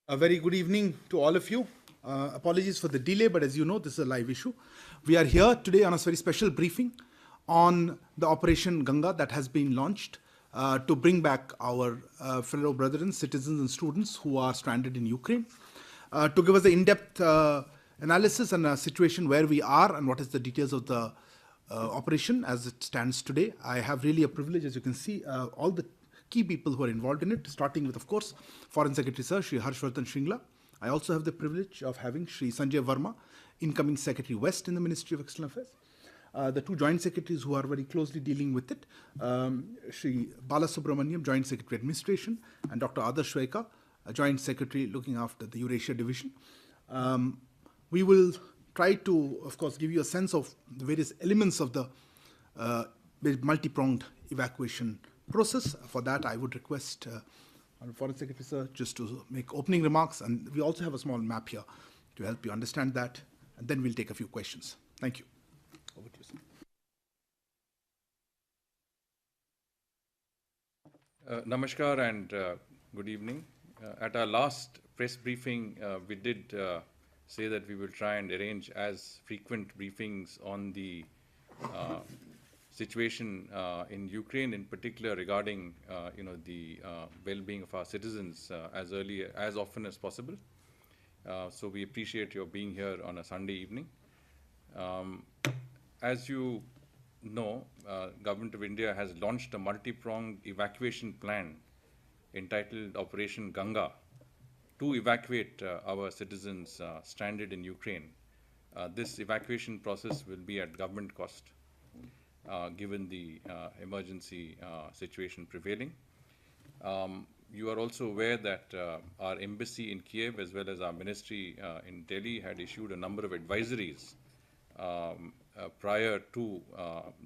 A very good evening to all of you. Apologies for the delay, but as you know, this is a live issue. We are here today on a very special briefing on the Operation Ganga that has been launched to bring back our fellow brethren, citizens and students who are stranded in Ukraine. To give us the in-depth analysis and a situation where we are and what is the details of the operation as it stands today. I have really a privilege, as you can see, all the key people who are involved in it, starting with, of course, Foreign Secretary Sir, Shri Vardhan Shringla. I also have the privilege of having Shri Sanjay Verma, incoming Secretary West in the Ministry of External Affairs. The two joint secretaries who are very closely dealing with it, Shri Bala Subramaniam, Joint Secretary Administration, and Dr. Adarsh Shweka, a Joint Secretary looking after the Eurasia Division. We will try to, of course, give you a sense of the various elements of the multi-pronged evacuation process. For that, I would request Foreign Secretary Sir just to make opening remarks, and we also have a small map here to help you understand that, and then we'll take a few questions. Thank you. Over to you, sir. Namaskar and good evening. At our last press briefing, we did say that we will try and arrange as frequent briefings on the situation in Ukraine, in particular regarding the well-being of our citizens as often as possible. So we appreciate your being here on a Sunday evening. As you know, Government of India has launched a multi-pronged evacuation plan entitled Operation Ganga to evacuate our citizens stranded in Ukraine. This evacuation process will be at government cost, given the emergency situation prevailing. You are also aware that our embassy in Kiev as well as our ministry in Delhi had issued a number of advisories prior to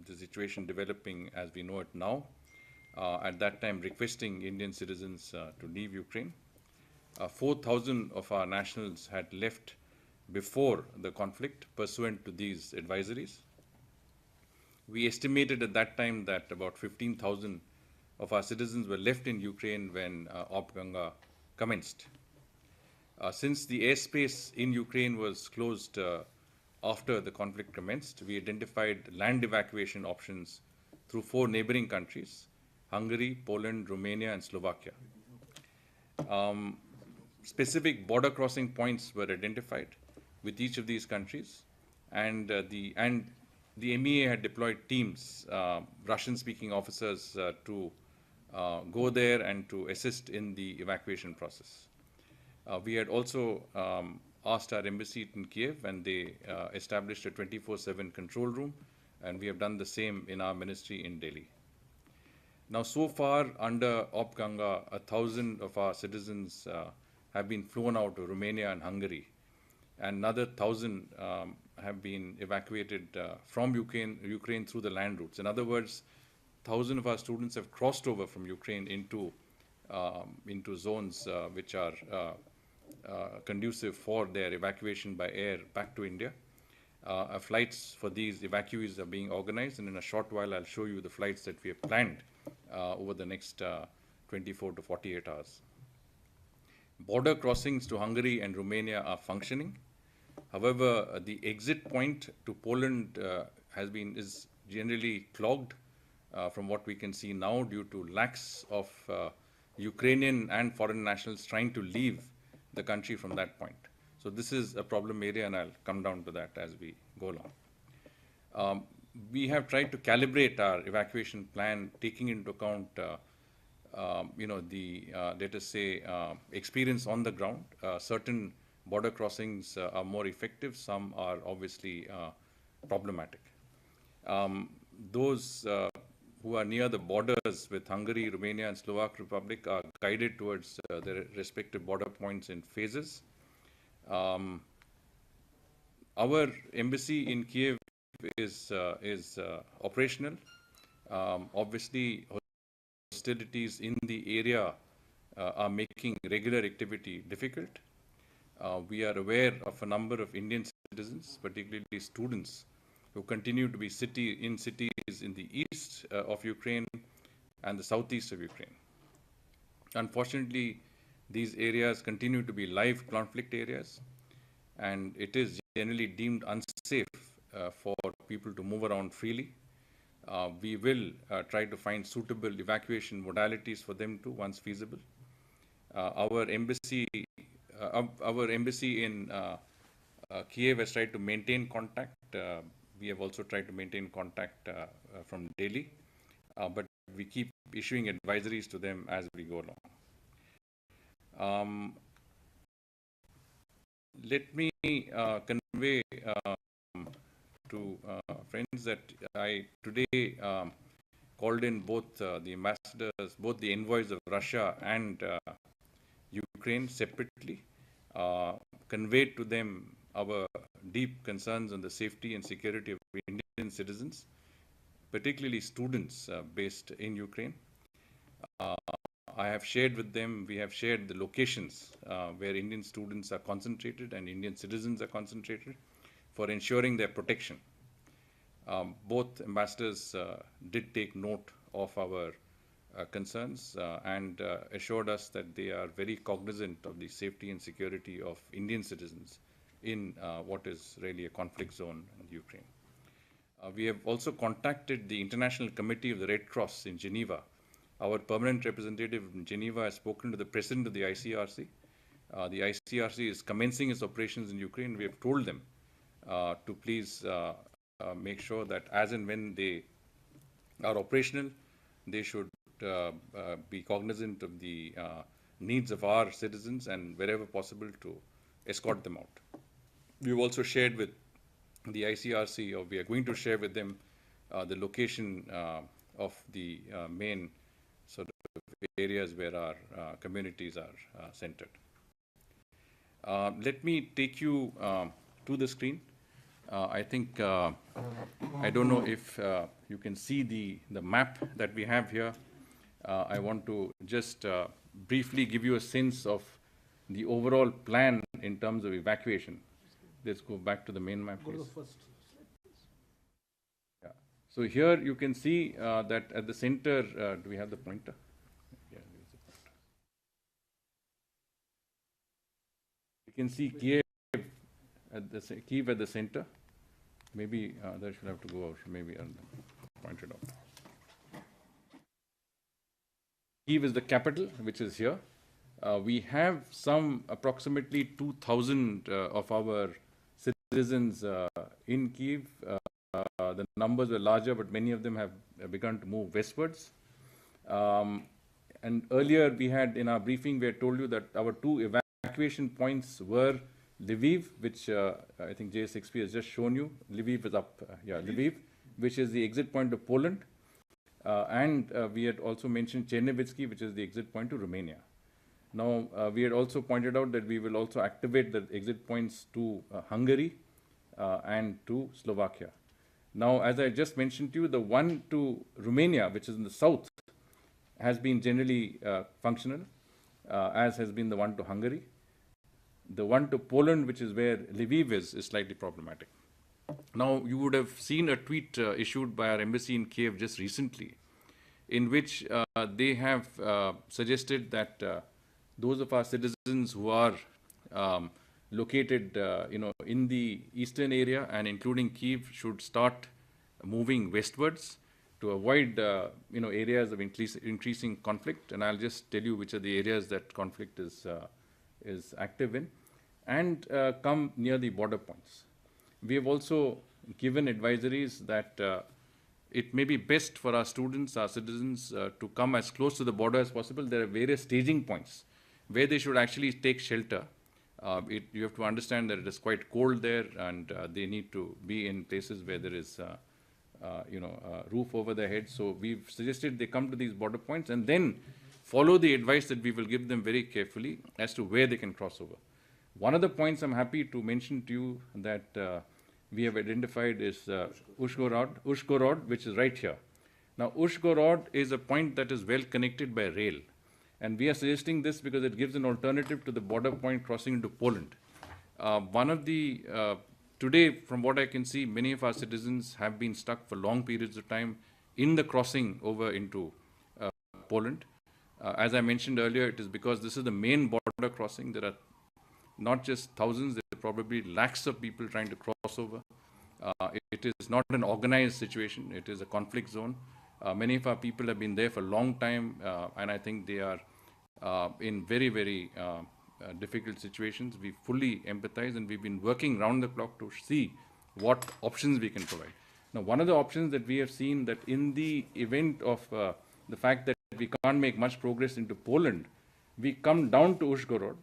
the situation developing as we know it now. At that time, requesting Indian citizens to leave Ukraine. 4,000 of our nationals had left before the conflict pursuant to these advisories. We estimated at that time that about 15,000 of our citizens were left in Ukraine when Op Ganga commenced. Since the airspace in Ukraine was closed after the conflict commenced, we identified land evacuation options through 4 neighboring countries: Hungary, Poland, Romania, and Slovakia. Specific border crossing points were identified with each of these countries, and the MEA had deployed teams, Russian-speaking officers, to go there and to assist in the evacuation process. We had also asked our embassy in Kiev, and they established a 24/7 control room, and we have done the same in our ministry in Delhi. Now, so far, under Op Ganga, 1,000 of our citizens have been flown out to Romania and Hungary, and another 1,000 have been evacuated from Ukraine through the land routes. In other words, 1,000 of our students have crossed over from Ukraine into zones which are conducive for their evacuation by air back to India. Flights for these evacuees are being organized, and in a short while I'll show you the flights that we have planned over the next 24 to 48 hours. Border crossings to Hungary and Romania are functioning. However, the exit point to Poland is generally clogged from what we can see now due to lakhs of Ukrainian and foreign nationals trying to leave the country from that point. So this is a problem area, and I'll come down to that as we go along. We have tried to calibrate our evacuation plan, taking into account let us say, experience on the ground. Certain border crossings are more effective, some are obviously problematic. Those who are near the borders with Hungary, Romania, and Slovak Republic are guided towards their respective border points in phases. Our embassy in Kiev is operational. Obviously, hostilities in the area are making regular activity difficult. We are aware of a number of Indian citizens, particularly students, who continue to be in cities in the east of Ukraine and the southeast of Ukraine. Unfortunately, These areas continue to be live conflict areas, and it is generally deemed unsafe for people to move around freely. We will try to find suitable evacuation modalities for them too, once feasible. Our embassy in Kiev has tried to maintain contact. We have also tried to maintain contact from Delhi, but we keep issuing advisories to them as we go along. Let me convey to friends that I today called in both the ambassadors, both the envoys of Russia and Ukraine separately, conveyed to them our deep concerns on the safety and security of Indian citizens, particularly students based in Ukraine. I have shared with them, we have shared the locations where Indian students are concentrated and Indian citizens are concentrated for ensuring their protection. Both ambassadors did take note of our concerns and assured us that they are very cognizant of the safety and security of Indian citizens in what is really a conflict zone in Ukraine. We have also contacted the International Committee of the Red Cross in Geneva. Our permanent representative in Geneva has spoken to the president of the ICRC. The ICRC is commencing its operations in Ukraine. We have told them to please make sure that as and when they are operational, they should be cognizant of the needs of our citizens and wherever possible to escort them out. We've also shared with the ICRC, or we are going to share with them the location of the main sort of areas where our communities are centered. Let me take you to the screen. I think, I don't know if you can see the map that we have here. I want to just briefly give you a sense of the overall plan in terms of evacuation. Let's go back to the main map, please. Go to the first slide, please. Yeah. So here you can see that at the center, do we have the pointer? Yeah, there's the pointer. You can see Kiev at the center. Maybe that should have to go out. Maybe I'll point it out. Kiev is the capital, which is here. We have some approximately 2,000 of our citizens in Kiev. The numbers were larger, but many of them have begun to move westwards. And earlier we had, in our briefing, we had told you that our two evacuation points were Lviv, which I think J6P has just shown you. Lviv is up, Lviv, which is the exit point to Poland. And we had also mentioned Chernivtsi, which is the exit point to Romania. Now, we had also pointed out that we will also activate the exit points to Hungary and to Slovakia. Now, as I just mentioned to you, the one to Romania, which is in the south, has been generally functional, as has been the one to Hungary. The one to Poland, which is where Lviv is slightly problematic. Now, you would have seen a tweet issued by our embassy in Kiev just recently, in which they have suggested that those of our citizens who are located, in the eastern area and including Kiev should start moving westwards to avoid, areas of increasing conflict. And I'll just tell you which are the areas that conflict is active in, and come near the border points. We have also given advisories that it may be best for our students, our citizens, to come as close to the border as possible. There are various staging points where they should actually take shelter. You have to understand that it is quite cold there, and they need to be in places where there is, a roof over their heads. So we've suggested they come to these border points and then follow the advice that we will give them very carefully as to where they can cross over. One of the points I'm happy to mention to you that we have identified is Uzhgorod, which is right here. Now, Uzhgorod is a point that is well connected by rail. And we are suggesting this because it gives an alternative to the border point crossing into Poland. Today, from what I can see, many of our citizens have been stuck for long periods of time in the crossing over into Poland. As I mentioned earlier, it is because this is the main border crossing. There are not just thousands, there are probably lakhs of people trying to cross over. It is not an organized situation. It is a conflict zone. Many of our people have been there for a long time, and I think they are in very, very difficult situations. We fully empathize, and we've been working round the clock to see what options we can provide. Now, one of the options that we have seen that in the event of the fact that we can't make much progress into Poland, we come down to Uzhgorod,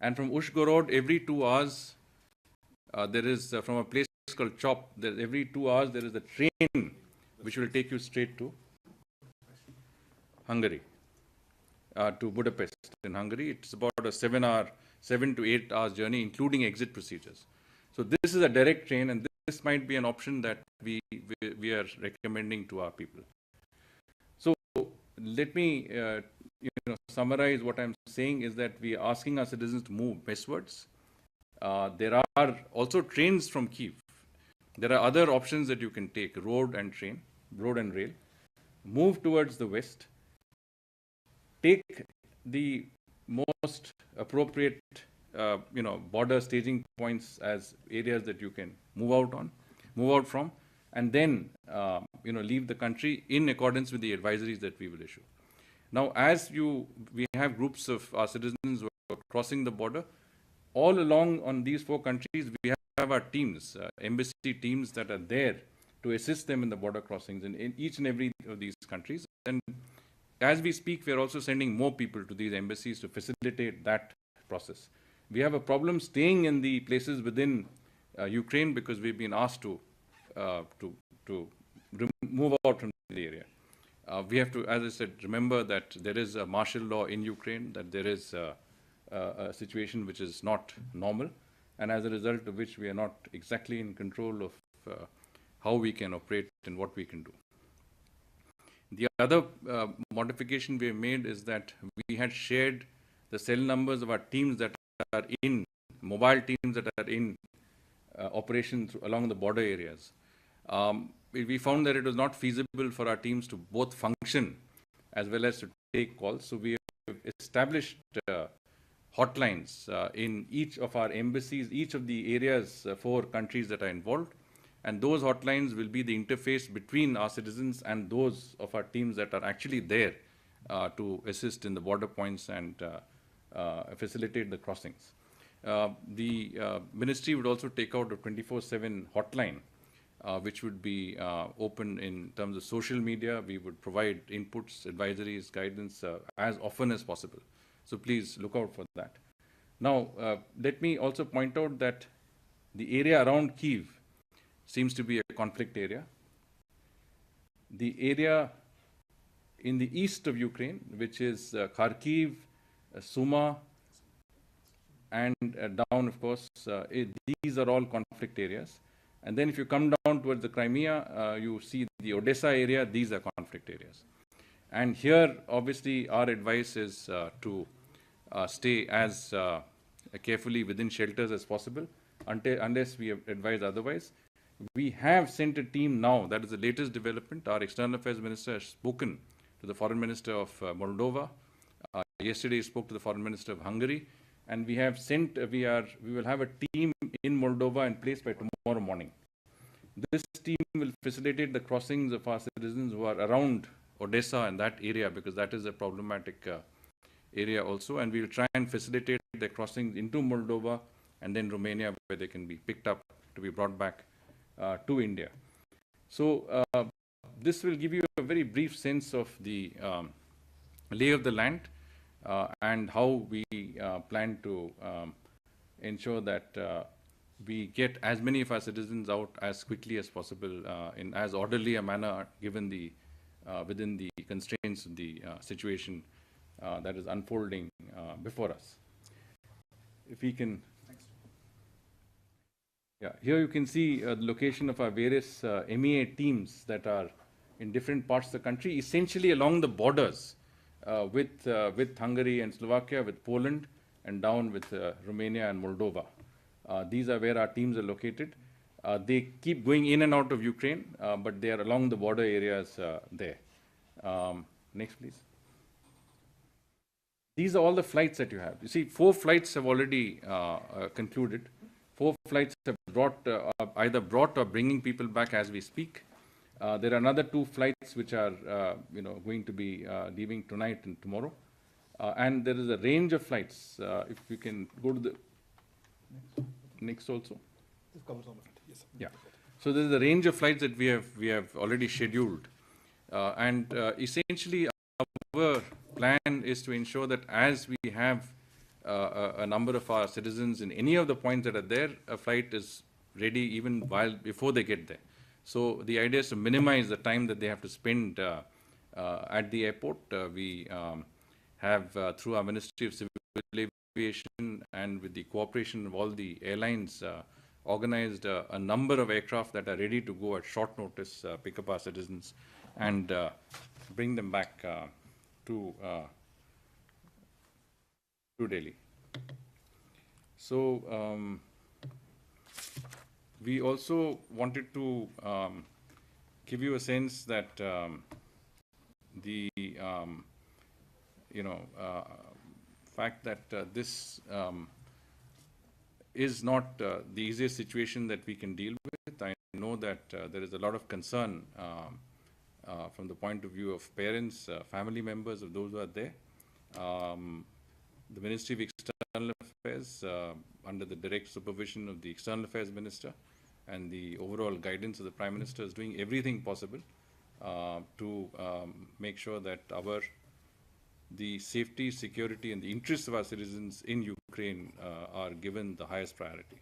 and from Uzhgorod, every 2 hours, there is, from a place called Chop, every 2 hours there is a train which will take you straight to Hungary, to Budapest in Hungary. It's about a 7 to 8 hours journey, including exit procedures. So this is a direct train, and this might be an option that we are recommending to our people. So let me summarize what I'm saying is that we are asking our citizens to move westwards. There are also trains from Kyiv. There are other options that you can take, road and rail. Move towards the west. Take the most appropriate, border staging points as areas that you can move out from, and then, leave the country in accordance with the advisories that we will issue. Now, we have groups of our citizens who are crossing the border. All along on these 4 countries, we have our teams, embassy teams that are there to assist them in the border crossings in each and every of these countries. And as we speak, we are also sending more people to these embassies to facilitate that process. We have a problem staying in the places within Ukraine because we've been asked to move out from the area. We have to, as I said, remember that there is a martial law in Ukraine, that there is a situation which is not normal, and as a result of which we are not exactly in control of how we can operate and what we can do. The other modification we have made is that we had shared the cell numbers of our teams that are in, mobile teams that are in operations along the border areas. We found that it was not feasible for our teams to both function as well as to take calls. So we have established hotlines in each of our embassies, each of the areas, 4 countries that are involved. And those hotlines will be the interface between our citizens and those of our teams that are actually there to assist in the border points and facilitate the crossings. The ministry would also take out a 24/7 hotline, which would be open in terms of social media. We would provide inputs, advisories, guidance as often as possible. So please look out for that. Now, let me also point out that the area around Kyiv seems to be a conflict area. The area in the east of Ukraine, which is Kharkiv, Suma, and down, of course, these are all conflict areas. And then if you come down towards the Crimea, you see the Odessa area, these are conflict areas. And here, obviously, our advice is to stay as carefully within shelters as possible, unless we advise otherwise. We have sent a team now, that is the latest development. Our External Affairs Minister has spoken to the Foreign Minister of Moldova. Yesterday he spoke to the Foreign Minister of Hungary. And we have sent, we will have a team in Moldova in place by tomorrow morning. This team will facilitate the crossings of our citizens who are around Odessa and that area, because that is a problematic area also. And we will try and facilitate the crossings into Moldova and then Romania, where they can be picked up to be brought back to India. So this will give you a very brief sense of the lay of the land and how we plan to ensure that we get as many of our citizens out as quickly as possible in as orderly a manner, given the within the constraints of the situation that is unfolding before us. If we can. Yeah, here you can see the location of our various MEA teams that are in different parts of the country, essentially along the borders with Hungary and Slovakia, with Poland, and down with Romania and Moldova. These are where our teams are located. They keep going in and out of Ukraine, but they are along the border areas there. Next, please. these are all the flights that you have. You see, 4 flights have already concluded. 4 flights have either brought or bringing people back as we speak. There are another 2 flights which are, going to be leaving tonight and tomorrow. And there is a range of flights. If you can go to the next also. This covers all of it. Yes, sir. Yeah. So there is a range of flights that we have already scheduled. And essentially, our plan is to ensure that as we have a number of our citizens in any of the points that are there, a flight is ready even before they get there. So the idea is to minimize the time that they have to spend at the airport. We have, through our Ministry of Civil Aviation and with the cooperation of all the airlines, organized a number of aircraft that are ready to go at short notice, pick up our citizens and bring them back to Delhi. So we also wanted to give you a sense that the fact that this is not the easiest situation that we can deal with. I know that there is a lot of concern from the point of view of parents, family members of those who are there. The Ministry of External Affairs, under the direct supervision of the External Affairs Minister and the overall guidance of the Prime Minister, is doing everything possible to make sure that the safety, security and the interests of our citizens in Ukraine are given the highest priority.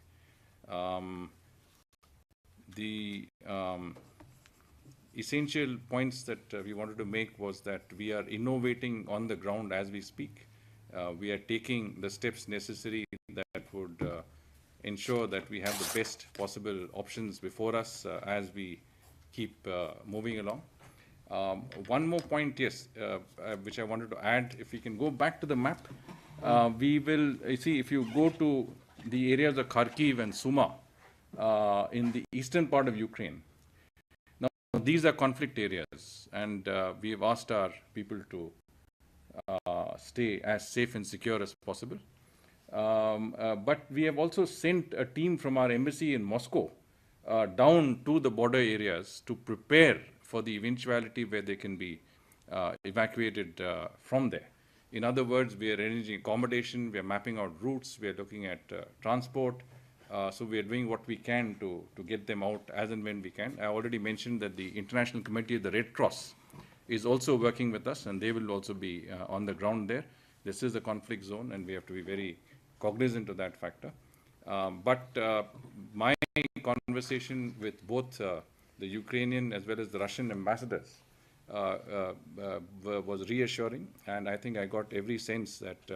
The essential points that we wanted to make was that we are innovating on the ground as we speak. We are taking the steps necessary that would ensure that we have the best possible options before us as we keep moving along. One more point, yes, which I wanted to add. If we can go back to the map, we will see, if you go to the areas of Kharkiv and Suma in the eastern part of Ukraine. Now, these are conflict areas, and we have asked our people to stay as safe and secure as possible. But we have also sent a team from our embassy in Moscow down to the border areas to prepare for the eventuality where they can be evacuated from there. In other words, we are arranging accommodation, we are mapping out routes, we are looking at transport. So we are doing what we can to get them out as and when we can. I already mentioned that the International Committee of the Red Cross is also working with us, and they will also be on the ground there. This is a conflict zone, and we have to be very cognizant of that factor. But my conversation with both the Ukrainian as well as the Russian ambassadors was reassuring, and I think I got every sense that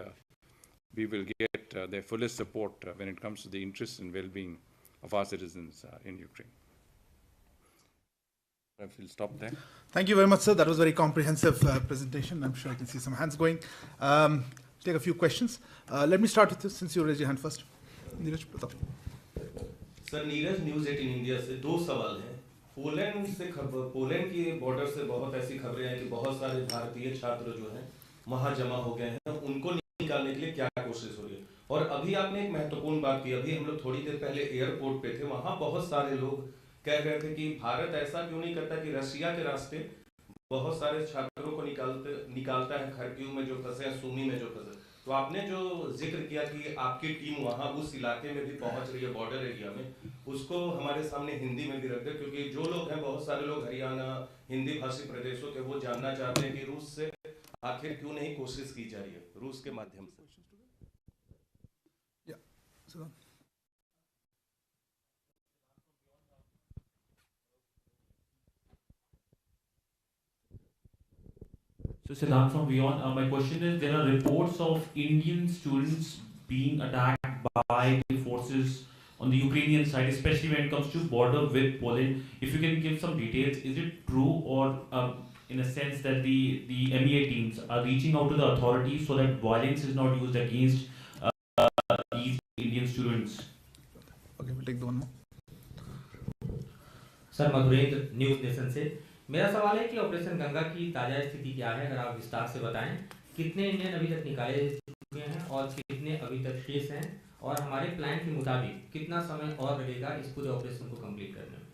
we will get their fullest support when it comes to the interests and well-being of our citizens in Ukraine. I will stop there. Thank you very much, sir. That was a very comprehensive presentation. I'm sure I can see some hands going. Take a few questions. Let me start with this, since you raised your hand first. Neeraj, बताओ. Sir, Neeraj news 18 India से 2 सवाल हैं. Poland की border से बहुत ऐसी खबरें हैं कि बहुत सारे भारतीय छात्र जो हैं वहां जमा हो गए हैं. उनको निकालने के लिए क्या कोशिश हो रही है? और अभी आपने एक महत्वपूर्ण बात की. अभी हम लोग थोड़ी देर पहले एयरपोर्ट पे थे, वहां बहुत सारे लोग कह रहे थे कि भारत ऐसा क्यों नहीं करता कि रशिया के रास्ते बहुत सारे छात्रों को निकालता है, खरकिव में जो फंसे हैं, सुमी में जो फंसे. तो आपने जो जिक्र किया कि आपकी टीम वहां उस इलाके में भी पहुंच रही है, बॉर्डर एरिया में, उसको हमारे सामने हिंदी में भी रख दे, क्योंकि जो लोग हैं, बहुत सारे लोग हरियाणा हिंदी भाषी प्रदेशों के, वो जानना चाहते हैं कि रूस से आखिर क्यों नहीं कोशिश की जा रही है, रूस के माध्यम से. So Siddharth from Beyond, my question is, there are reports of Indian students being attacked by the forces on the Ukrainian side, especially when it comes to border with Poland. If you can give some details, is it true, or in a sense that the MEA teams are reaching out to the authorities so that violence is not used against these Indian students? Okay, we'll take the one more. Sir, Madhurendra news nation से. मेरा सवाल है कि operation Ganga की ताज़ा स्थिति क्या है, अगर आप विस्तार से बताएं कितने इंडियन अभी तक निकाले चुके हैं और कितने अभी तक शेष हैं, और हमारे प्लान के मुताबिक कितना समय और लगेगा इस पूरे ऑपरेशन को कंप्लीट करने में?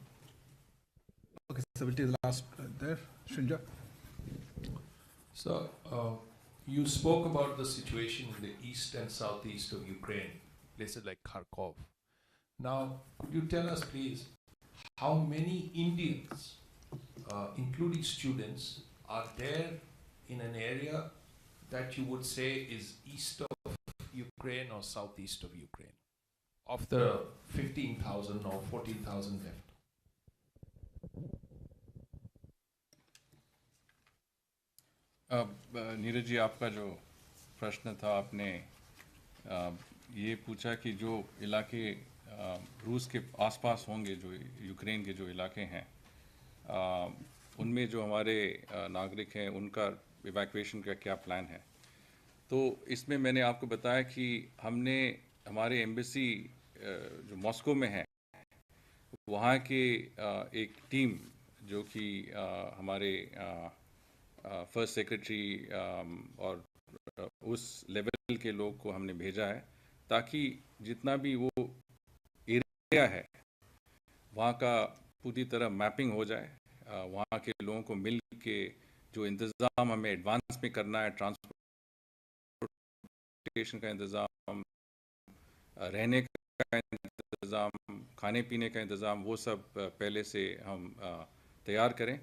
Okay, so we'll take the last there, Shrinja. So, you spoke about the situation in the east and southeast of Ukraine, places like Kharkov. Now, could you tell us, please, how many Indians, including students, are there in an area that you would say is east of Ukraine or southeast of Ukraine, of the 15,000 or 14,000 left? Neeraj ji, आपका जो प्रश्न था, आपने ये पूछा कि जो इलाके रूस के आसपास होंगे, जो यूक्रेन के जो इलाके हैं, उनमें जो हमारे नागरिक हैं, उनका इवैक्यूएशन का क्या प्लान है। तो इसमें मैंने आपको बताया कि हमने हमारे एम्बेसी जो मॉस्को में है, वहाँ के एक टीम जो कि हमारे फर्स्ट सेक्रेटरी और उस लेवल के लोग को हमने भेजा है, ताकि जितना भी वो एरिया है वहाँ का पूरी तरह मैपिंग हो जाए। वहाँ के लोगों को मिल के जो इंतज़ाम हमें एडवांस में करना है, ट्रांसपोर्टेशन का इंतज़ाम, रहने का इंतज़ाम, खाने पीने का इंतज़ाम, वो सब पहले से हम तैयार करें।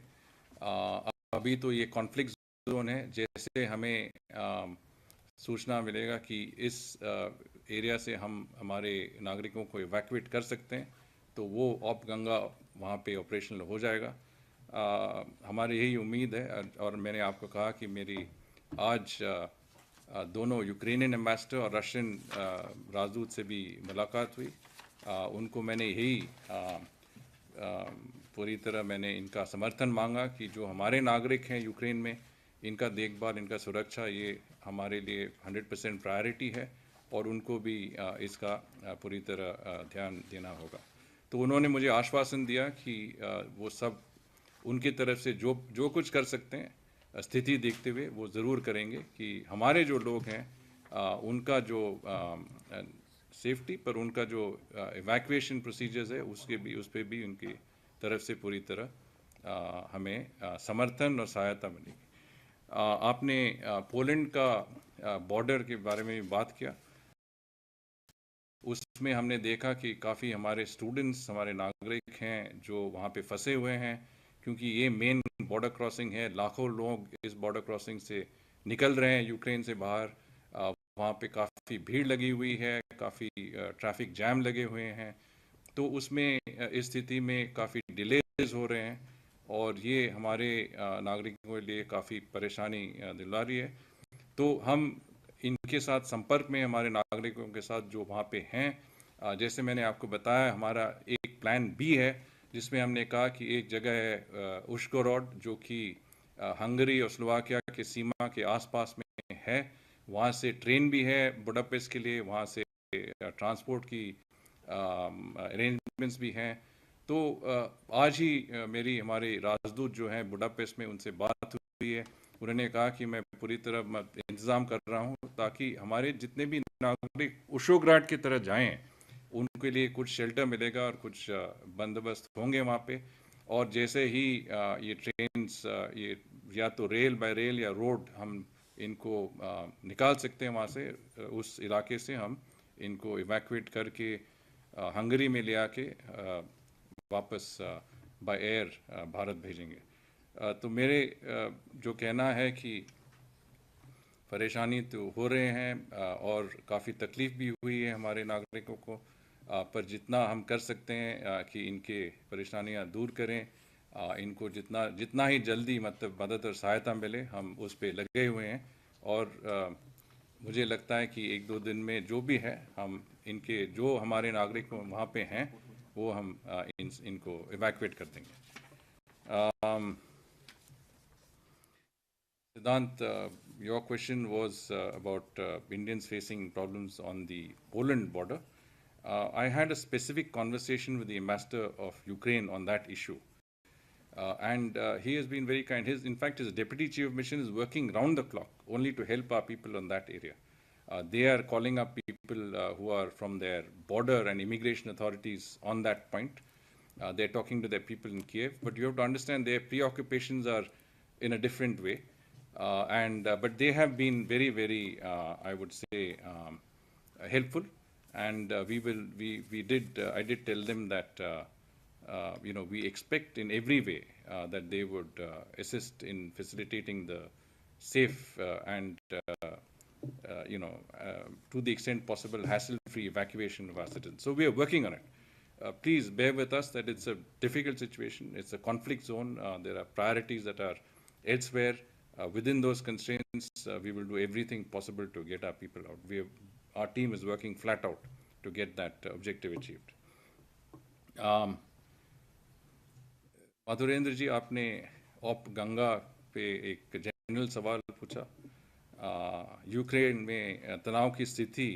अभी तो ये कॉन्फ्लिक्ट जोन है। जैसे हमें सूचना मिलेगा कि इस एरिया से हम हमारे नागरिकों को इवैक्यूएट कर सकते हैं, तो वो ऑप गंगा वहाँ पे ऑपरेशनल हो जाएगा। हमारी यही उम्मीद है। और मैंने आपको कहा कि मेरी आज दोनों यूक्रेनियन एम्बेसडर और रशियन राजदूत से भी मुलाकात हुई। उनको मैंने यही पूरी तरह मैंने इनका समर्थन मांगा कि जो हमारे नागरिक हैं यूक्रेन में, इनका देखभाल, इनका सुरक्षा, ये हमारे लिए 100% प्रायोरिटी है, और उनको भी इसका पूरी तरह ध्यान देना होगा। तो उन्होंने मुझे आश्वासन दिया कि वो सब उनकी तरफ से जो कुछ कर सकते हैं स्थिति देखते हुए वो ज़रूर करेंगे, कि हमारे जो लोग हैं उनका जो सेफ्टी पर उनका जो इवैक्यूएशन प्रोसीजर्स है उस पर भी उनकी तरफ से पूरी तरह हमें समर्थन और सहायता मिलेगी। आपने पोलैंड का बॉर्डर के बारे में बात किया। उसमें हमने देखा कि काफ़ी हमारे स्टूडेंट्स, हमारे नागरिक हैं जो वहाँ पे फंसे हुए हैं, क्योंकि ये मेन बॉर्डर क्रॉसिंग है। लाखों लोग इस बॉर्डर क्रॉसिंग से निकल रहे हैं यूक्रेन से बाहर। वहाँ पे काफ़ी भीड़ लगी हुई है, काफ़ी ट्रैफिक जैम लगे हुए हैं। तो उसमें इस स्थिति में काफ़ी डिलेज हो रहे हैं, और ये हमारे नागरिकों के लिए काफ़ी परेशानी दिला रही है। तो हम इनके साथ संपर्क में, हमारे नागरिकों के साथ जो वहाँ पे हैं। जैसे मैंने आपको बताया, हमारा एक प्लान भी है जिसमें हमने कहा कि एक जगह है उश्कोरोड, जो कि हंगरी और स्लोवाकिया के सीमा के आसपास में है। वहाँ से ट्रेन भी है बुडापेस्ट के लिए, वहाँ से ट्रांसपोर्ट की अरेंजमेंट्स भी हैं। तो आज ही मेरी हमारे राजदूत जो हैं बुडापेस्ट में, उनसे बात हुई है। उन्होंने कहा कि मैं पूरी तरह इंतज़ाम कर रहा हूँ ताकि हमारे जितने भी नागरिक उशोग्राड की तरह जाएं, उनके लिए कुछ शेल्टर मिलेगा और कुछ बंदोबस्त होंगे वहाँ पे। और जैसे ही ये ट्रेन्स, ये या तो रेल बाय रेल या रोड, हम इनको निकाल सकते हैं वहाँ से, उस इलाके से हम इनको इवैक्यूएट करके हंगरी में ले आके वापस बाय एयर भारत भेजेंगे। तो मेरे जो कहना है कि परेशानी तो हो रहे हैं और काफ़ी तकलीफ़ भी हुई है हमारे नागरिकों को, पर जितना हम कर सकते हैं कि इनके परेशानियां दूर करें, इनको जितना ही जल्दी मतलब मदद और सहायता मिले, हम उस पे लगे हुए हैं। और मुझे लगता है कि 1-2 दिन में जो भी है, हम इनके जो हमारे नागरिक वहाँ पे हैं वो हम इनको इवैक्यूएट कर देंगे। Siddhant, your question was about Indians facing problems on the Poland border. I had a specific conversation with the ambassador of Ukraine on that issue. And he has been very kind. In fact, his deputy chief of mission is working round the clock only to help our people on that area. They are calling up people who are from their border and immigration authorities on that point. They're talking to their people in Kiev, but you have to understand their preoccupations are in a different way. But they have been very, very, I would say, helpful. And I did tell them that, we expect in every way that they would assist in facilitating the safe and to the extent possible, hassle-free evacuation of our citizens. So we are working on it. Please bear with us that it's a difficult situation. It's a conflict zone. There are priorities that are elsewhere. Within those constraints, we will do everything possible to get our people out. Our team is working flat out to get that objective achieved. माधुरेंद्र जी, आपने op Ganga पे एक general सवाल पूछा. Ukraine में तनाव की स्थिति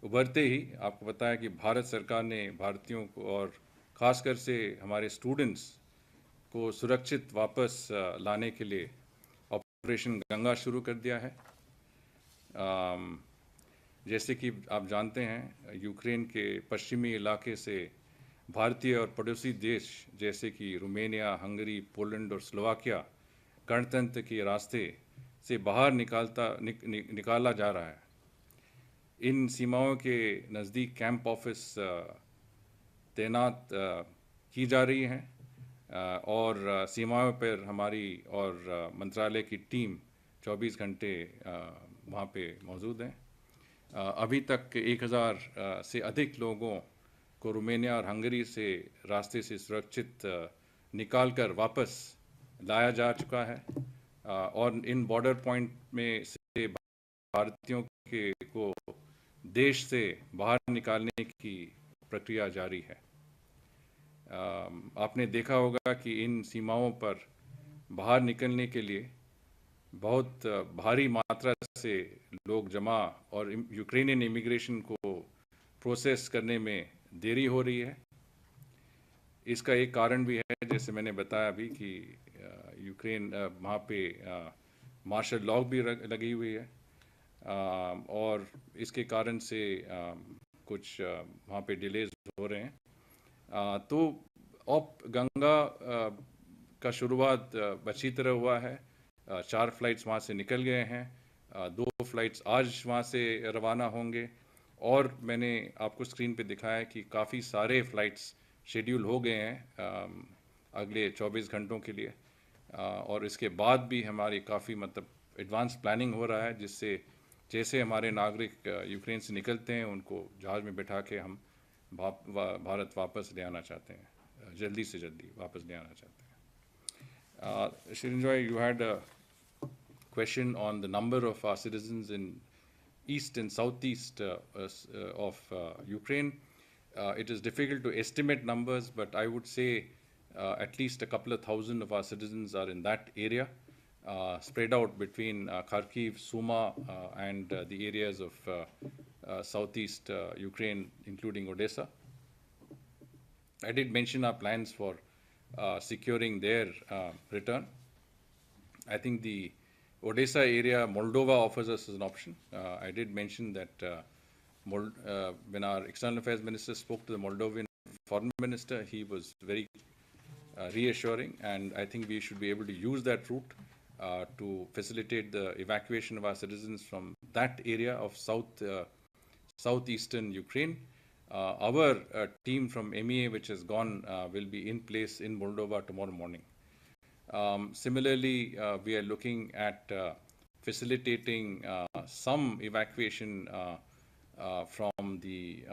उभरते ही आपको बताया कि भारत सरकार ने भारतीयों को और खासकर से हमारे स्टूडेंट्स को सुरक्षित वापस लाने के लिए ऑपरेशन गंगा शुरू कर दिया है. जैसे कि आप जानते हैं, यूक्रेन के पश्चिमी इलाके से भारतीय और पड़ोसी देश जैसे कि रोमानिया, हंगरी, पोलैंड और स्लोवाकिया गणतंत्र के रास्ते से बाहर निकाला जा रहा है. इन सीमाओं के नज़दीक कैंप ऑफिस तैनात की जा रही हैं और सीमाओं पर हमारी और मंत्रालय की टीम 24 घंटे वहाँ पे मौजूद हैं. अभी तक 1000 से अधिक लोगों को रोमानिया और हंगरी से रास्ते से सुरक्षित निकालकर वापस लाया जा चुका है और इन बॉर्डर पॉइंट में से भारतीयों को देश से बाहर निकालने की प्रक्रिया जारी है. आपने देखा होगा कि इन सीमाओं पर बाहर निकलने के लिए बहुत भारी मात्रा से लोग जमा और यूक्रेनियन इमिग्रेशन को प्रोसेस करने में देरी हो रही है. इसका एक कारण भी है, जैसे मैंने बताया अभी, कि यूक्रेन वहाँ पे मार्शल लॉ भी लगी हुई है और इसके कारण से कुछ वहाँ पे डिलेज हो रहे हैं. तो ऑप गंगा का शुरुआत अच्छी तरह हुआ है. 4 फ्लाइट्स वहाँ से निकल गए हैं. 2 फ्लाइट्स आज वहाँ से रवाना होंगे और मैंने आपको स्क्रीन पे दिखाया कि काफ़ी सारे फ्लाइट्स शेड्यूल हो गए हैं अगले 24 घंटों के लिए. और इसके बाद भी हमारी काफ़ी एडवांस प्लानिंग हो रहा है, जिससे जैसे हमारे नागरिक यूक्रेन से निकलते हैं उनको जहाज़ में बैठा के हम भारत वापस ले आना चाहते हैं, जल्दी से जल्दी वापस ले आना चाहते हैं. Shri, you had a question on the number of our citizens in east and southeast of Ukraine. It is difficult to estimate numbers, but I would say at least a couple of thousand of our citizens are in that area, spread out between Kharkiv, Suma, and the areas of southeast Ukraine, including Odessa. I did mention our plans for securing their return. I think the Odessa area, Moldova offers us as an option. I did mention that when our External Affairs Minister spoke to the Moldovan Foreign Minister, he was very reassuring, and I think we should be able to use that route to facilitate the evacuation of our citizens from that area of southeastern Ukraine. Our team from MEA, which has gone, will be in place in Moldova tomorrow morning. Similarly, we are looking at facilitating some evacuation from the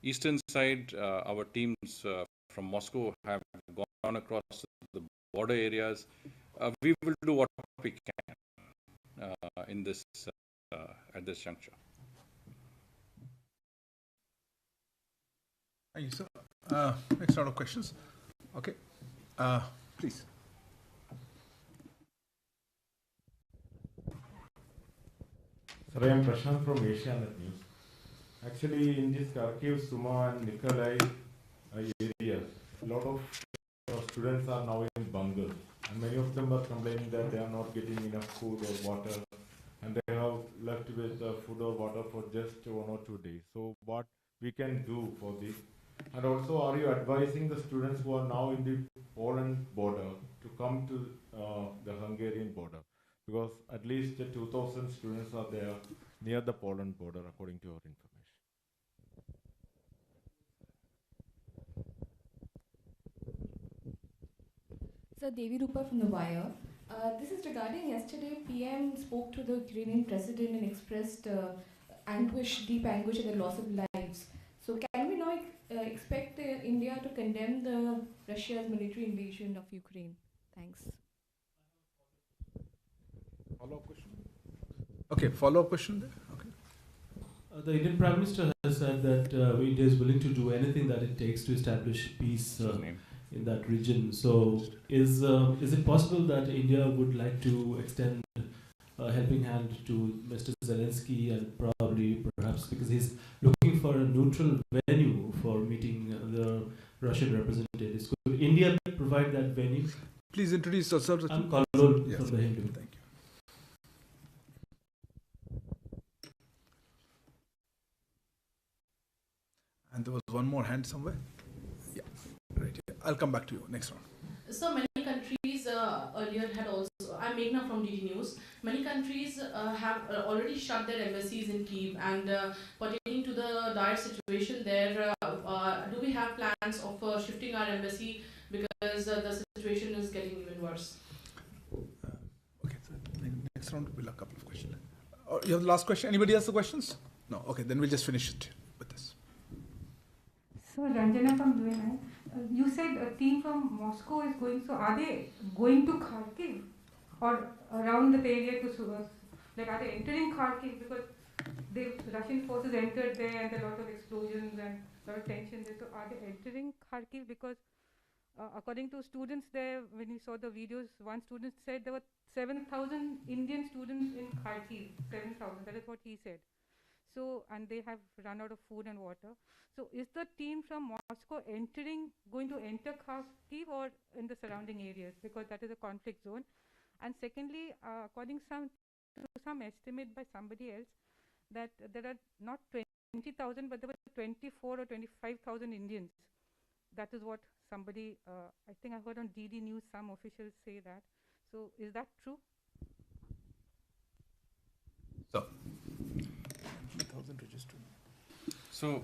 eastern side. Our teams from Moscow have gone across the border areas. We will do what we can in this at this juncture. Thank you, sir. Next round of questions. Okay, please. Sir, I am Prashant from Asianet News. Actually, in this Kharkiv, Suma and Nikolai area, a lot of students are now in bungalows, and many of them are complaining that they are not getting enough food or water, and they have left with food or water for just 1 or 2 days. So what we can do for this? And also, are you advising the students who are now in the Poland border to come to the Hungarian border? Because at least 2,000 students are there near the Poland border, according to your information. So Devi Rupa from The Wire. This is regarding yesterday PM spoke to the Ukrainian president and expressed deep anguish at the loss of lives. So can we now expect India to condemn the Russia's military invasion of Ukraine? Thanks. Follow-up question? Okay, follow-up question there? Okay. The Indian Prime Minister has said that India is willing to do anything that it takes to establish peace in that region. So, is it possible that India would like to extend a helping hand to Mr. Zelensky, and probably, perhaps, because he's looking for a neutral venue for meeting the Russian representatives? Could India provide that venue? Please introduce yourself. I'm Kalol Yes. from the Hindu. Thank you. And there was one more hand somewhere. Yeah, right here. I'll come back to you next round. So many countries earlier had also, I'm Meghna from DD News, many countries have already shut their embassies in Kyiv, and pertaining to the dire situation there, do we have plans of shifting our embassy because the situation is getting even worse? Okay, so next round we'll have a couple of questions. You have the last question? Anybody else the questions? No, okay, then we'll just finish it with this. So Ranjana from UNI, you said a team from Moscow is going, so are they going to Kharkiv or around the area to, like are they entering Kharkiv, because the Russian forces entered there and there are a lot of explosions and a lot of tension there, so are they entering Kharkiv? Because according to students there, when we saw the videos, one student said there were 7,000 Indian students in Kharkiv, 7,000, that is what he said. So, and they have run out of food and water. So, is the team from Moscow going to enter Kharkiv or in the surrounding areas, because that is a conflict zone? And secondly, according to some estimate by somebody else, that there are not 20,000, but there were 24 or 25,000 Indians. That is what somebody, I think I heard on DD News, some officials say that. So, is that true? So, So,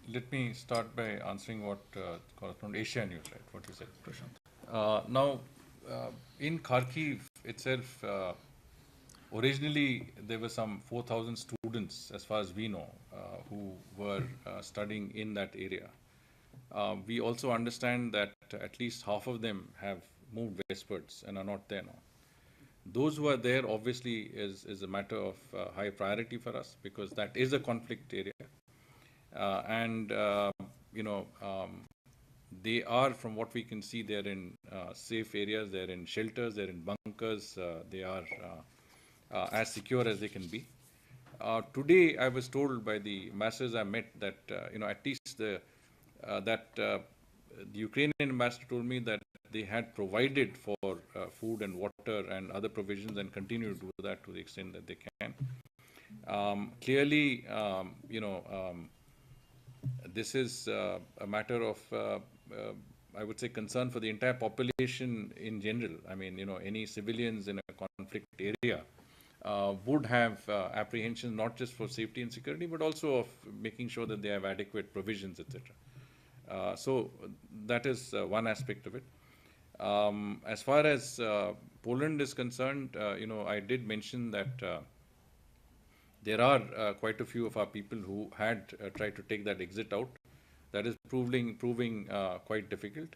let me start by answering what correspondent Asia News, right, what you said. Now, in Kharkiv itself, originally there were some 4,000 students, as far as we know, who were studying in that area. We also understand that at least half of them have moved westwards and are not there now. Those who are there obviously is a matter of high priority for us, because that is a conflict area. They are, from what we can see, they're in safe areas, they're in shelters, they're in bunkers, they are as secure as they can be. Today, I was told by the masters I met that, at least the Ukrainian ambassador told me that they had provided for food and water and other provisions, and continue to do that to the extent that they can. Clearly, this is a matter of, I would say, concern for the entire population in general. I mean, any civilians in a conflict area would have apprehensions, not just for safety and security, but also of making sure that they have adequate provisions, etc. So that is one aspect of it. As far as Poland is concerned, I did mention that there are quite a few of our people who had tried to take that exit out. That is proving quite difficult.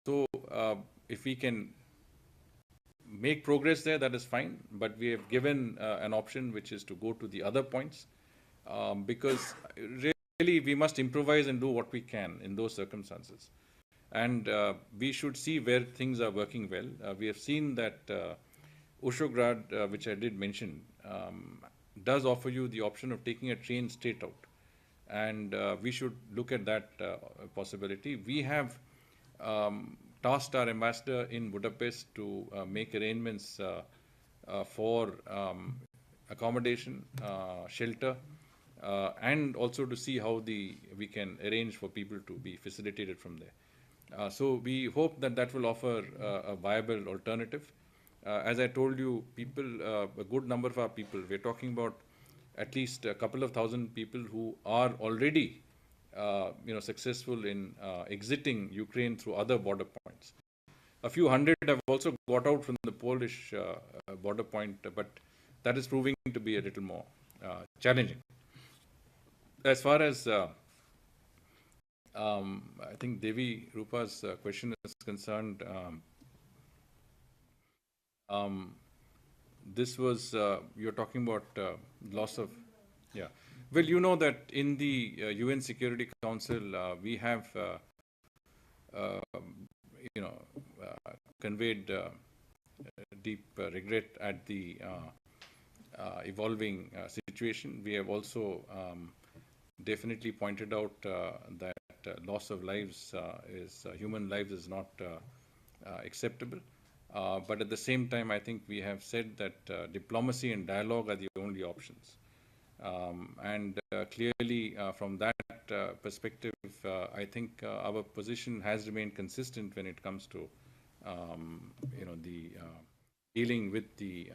So if we can make progress there, that is fine. But we have given an option, which is to go to the other points, because really we must improvise and do what we can in those circumstances. And we should see where things are working well. We have seen that Ushrograd, which I did mention, does offer you the option of taking a train straight out. And we should look at that possibility. We have tasked our ambassador in Budapest to make arrangements for accommodation, shelter, and also to see how we can arrange for people to be facilitated from there. So we hope that that will offer a viable alternative. As I told you, people, a good number of our people, we're talking about at least a couple of thousand people who are already successful in exiting Ukraine through other border points. A few hundred have also got out from the Polish border point, but that is proving to be a little more challenging. As far as I think Devi Rupa's question is concerned, this was, you're talking about loss of, yeah. Well, you know that in the UN Security Council, we have, conveyed deep regret at the evolving situation. We have also definitely pointed out that loss of lives human lives is not acceptable. But at the same time, I think we have said that diplomacy and dialogue are the only options. Clearly, from that perspective, I think our position has remained consistent when it comes to, the dealing with the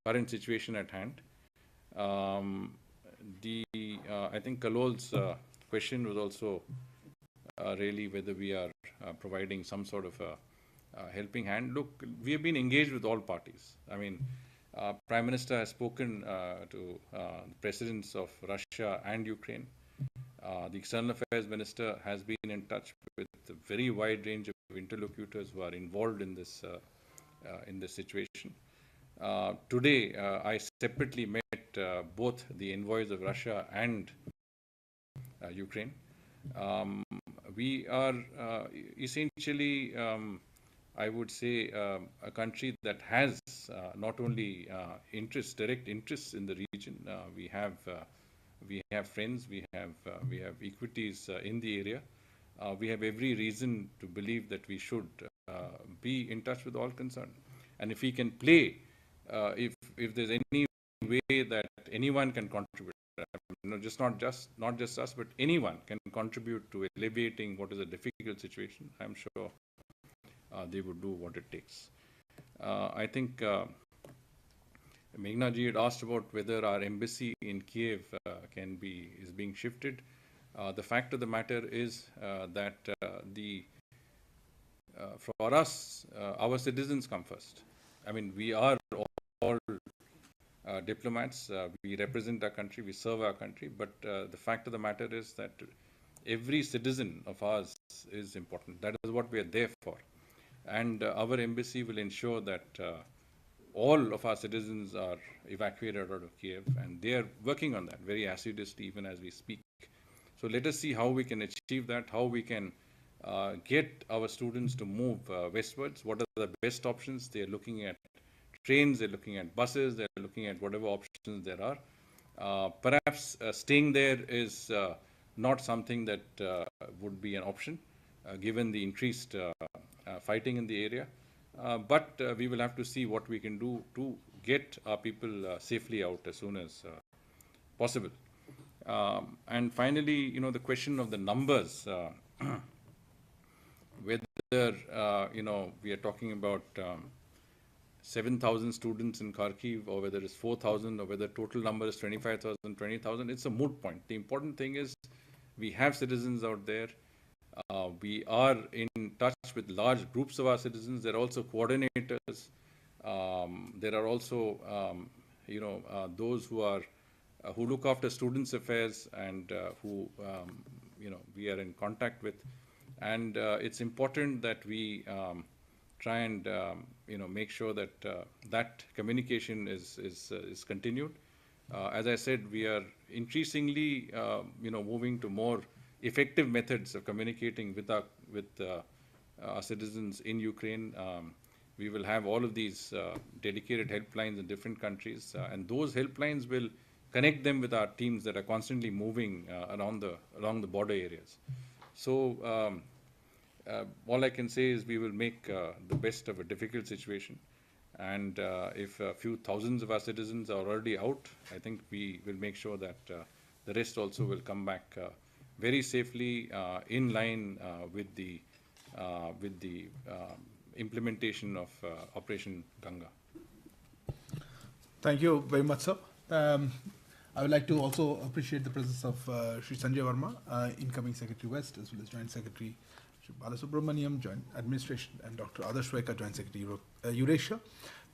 current situation at hand. I think Kalol's question was also really whether we are providing some sort of a helping hand. Look, we have been engaged with all parties. I mean, Prime Minister has spoken to the presidents of Russia and Ukraine. The External Affairs Minister has been in touch with a very wide range of interlocutors who are involved in this situation. Today, I separately met both the envoys of Russia and Ukraine. We are essentially, I would say, a country that has not only direct interests in the region. We have friends, we have equities in the area. We have every reason to believe that we should be in touch with all concerned. And if we can play, if there's any way that anyone can contribute, not just us, but anyone can contribute to alleviating what is a difficult situation, I'm sure they would do what it takes. I think Meghna ji had asked about whether our embassy in Kiev is being shifted. The fact of the matter is that for us, our citizens come first. I mean, we are all diplomats. We represent our country, we serve our country, but the fact of the matter is that every citizen of ours is important. That is what we are there for. And our embassy will ensure that all of our citizens are evacuated out of Kiev, and they are working on that very assiduously even as we speak. So let us see how we can achieve that, how we can get our students to move westwards. What are the best options? They are looking at trains, they're looking at buses, they're looking at whatever options there are. Perhaps staying there is not something that would be an option, given the increased fighting in the area. But we will have to see what we can do to get our people safely out as soon as possible. And finally, the question of the numbers, whether, we are talking about 7,000 students in Kharkiv, or whether it's 4,000, or whether total number is 25,000, 20,000, it's a moot point. The important thing is we have citizens out there. We are in touch with large groups of our citizens. There are also coordinators. There are also, those who look after students' affairs and who, we are in contact with. And it's important that we try and, make sure that that communication is continued. As I said, we are increasingly, moving to more effective methods of communicating with our citizens in Ukraine. We will have all of these dedicated helplines in different countries, and those helplines will connect them with our teams that are constantly moving along the border areas. So all I can say is we will make the best of a difficult situation. And if a few thousands of our citizens are already out, I think we will make sure that the rest also will come back very safely in line with the implementation of Operation Ganga. Thank you very much, sir. I would like to also appreciate the presence of Shri Sanjay Verma, incoming Secretary West, as well as Joint Secretary Shri Balasubramaniam, Joint Administration, and Dr. Adarsh Waika, Joint Secretary Eurasia.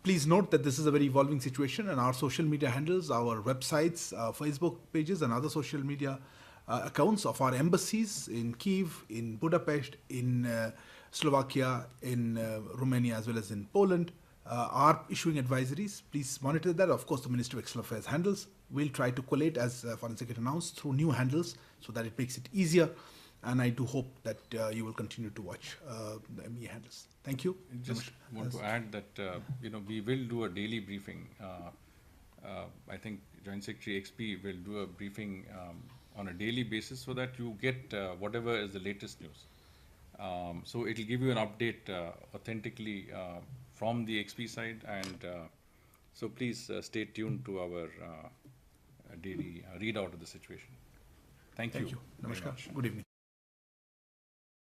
Please note that this is a very evolving situation, and our social media handles, our websites, Facebook pages, and other social media accounts of our embassies in Kyiv, in Budapest, in Slovakia, in Romania, as well as in Poland, are issuing advisories. Please monitor that. Of course, the Ministry of External Affairs handles. We'll try to collate, as Foreign Secretary announced, through new handles so that it makes it easier. And I do hope that you will continue to watch the MEA handles. Thank you. Just want to add that we will do a daily briefing. I think Joint Secretary XP will do a briefing on a daily basis so that you get whatever is the latest news. So it will give you an update authentically from the XP side, and so please stay tuned to our daily readout of the situation. Thank you. Namaskar. Good evening.